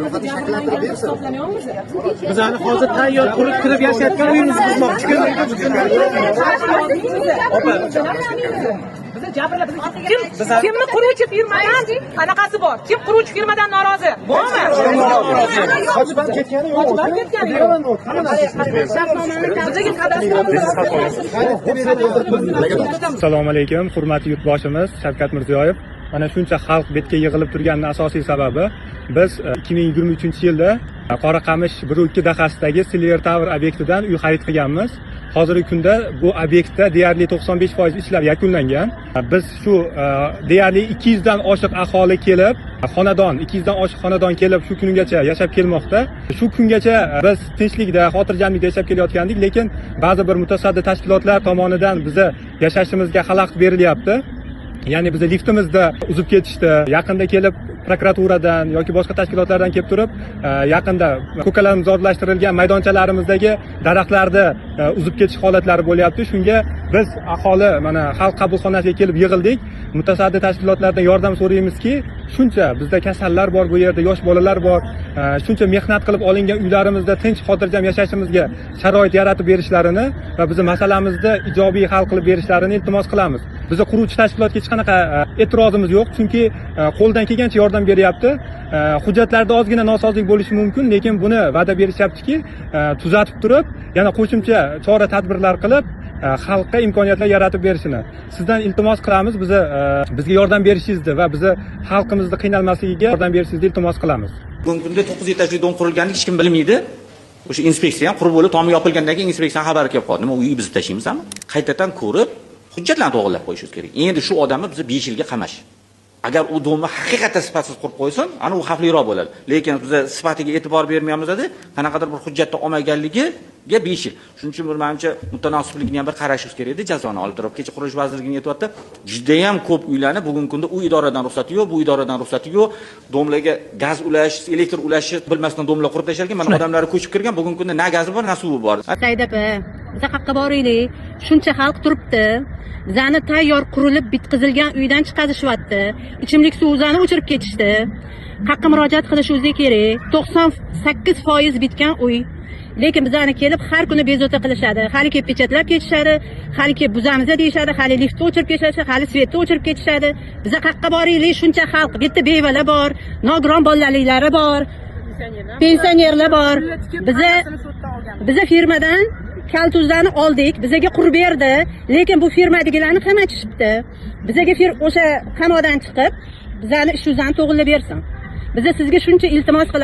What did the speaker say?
ro'yxatni shakllantirib bersin. Bizani hozir tayyor qurib kirib yashayotgan uyimizni buzmoqchi. Kimni quruvchi firmadan qanaqasi bor? Kim quruvchi firmadan norozi? Bormi? Qochib ketgani yo'q. Assalomu alaykum, hurmatli yurtboshimiz Shavkat Mirziyoyev. Mana shuncha xalq betga yig'ilib turganining asosiy sababi biz 2023-yilda Qoraqamish 1-2 dahasidagi Silver Tower obyektidan uy xarid qilganmiz. Hozirgi kunda bu obyektda deyarli 95% ishlar yakunlangan. Biz shu deyarli 200 dan oshiq aholi kelib, 200 dan oshiq xonadon kelib shu kungacha yashab kelmoqda. Shu kungacha biz tinchlikda, xotirjamlikda yashab kelayotgandik, lekin ba'zi bir mutasaddi tashkilotlar tomonidan bizni yashashimizga xalaqit berilyapti. Ya'ni bizni liftimizni uzib ketishdi. Yaqinda kelib prokuraturadan yoki boshqa tashkilotlardan kelib turib, yaqinda ko'kalarimiz ozodlashtirilgan maydonchalarimizdagi daraxtlarni uzib ketish holatlari bo'lyapti. Shunga biz aholi mana xalq qabulxonasiga kelib yig'ildik. Mutasaddi tashkilotlardan yordam so'raymizki, shuncha bizda kasallar bor bu yerda, yosh bolalar bor. Shuncha mehnat qilib olingan uylarimizda tinch xotirjam yashashimizga sharoit yaratib berishlarini va bizni masalamizni ijobiy hal qilib berishlarini iltimos qilamiz. Bizni quruvchi tashkilotga hech qanaqa e'tirozimiz yo'q, chunki qo'ldan kelgancha yordam beryapti. Hujjatlarda ozgina nosozlik bo'lishi mumkin, lekin buni va'da berishyaptiki, tuzatib turib, yana qo'shimcha chora-tadbirlar qilib xalqqa imkoniyatlar yaratib berishini. Sizdan iltimos qilamiz, bizga yordam berishingizni va bizni xalqimizni qiynalmasligiga yordam berishingizni iltimos qilamiz. Bugungi kunda 9 etajli dom qurilganini hech kim bilmaydi. O'sha inspeksiya ham qurib bo'lib, tomi yopilgandan keyin inspeksiya xabar kelib qoldi. Nima uyni buzib tashlaymizmi? Qaytadan ko'rib, hujjatlarni to'g'irlab qo'yishimiz kerak. Endi shu odamni biz 5 yilga qamash. Agar u domni haqiqatan sifatsiz qurib qo'ysin, ana u xavfliroq bo'ladi. Lekin biz sifatiga e'tibor bermaymiz dedi. Qanaqadir bir hujjatda olmaganligiga 5 yil. Shuning uchun menimcha mutanosiblikni ham bir qarashingiz kerak edi, jazoni olib turib. Kecha qurilish vazirligining aytayapti, juda ham ko'p uylarni bugungi kunda u idoradan ruxsati yo'q, bu idoradan ruxsati yo'q. Domlarga gaz ulash, elektr ulashi bilmasdan domlar qurib tashalgan. Mana odamlar ko'chib kirgan, bugungi kunda na gazi bor, na suvi bor. Saydapa, biz haqqa boraylik. Shuncha xalq turibdi. Bizani tayyor qurilib bitkazilgan uydan chiqazishyapti. Ichimlik suvini o'chirib ketishdi. Haqqa murojaat qilishingiz kerak. 98% bitgan uy. Lekin bizani kelib har kuni bezovta qilishadi. Hali kelib pechatlab ketishadi, hali kelib buzamiz deyishadi, hali liftni o'chirib ketishadi, hali svetni o'chirib ketishadi. Biz haqqa boraylik, shuncha xalq, bu yerda bevalar bor, nogiron bolalarlari bor, pensionerlar bor. Biza firmadan kaltuzlarni oldik, bizaga qurib berdi, lekin bu firmadagilarni qamatishibdi. Bizaga o'sha qamoqdan chiqib, bizani ishimizni to'g'rilab bersin. Biz sizga shuncha iltimos qilamiz.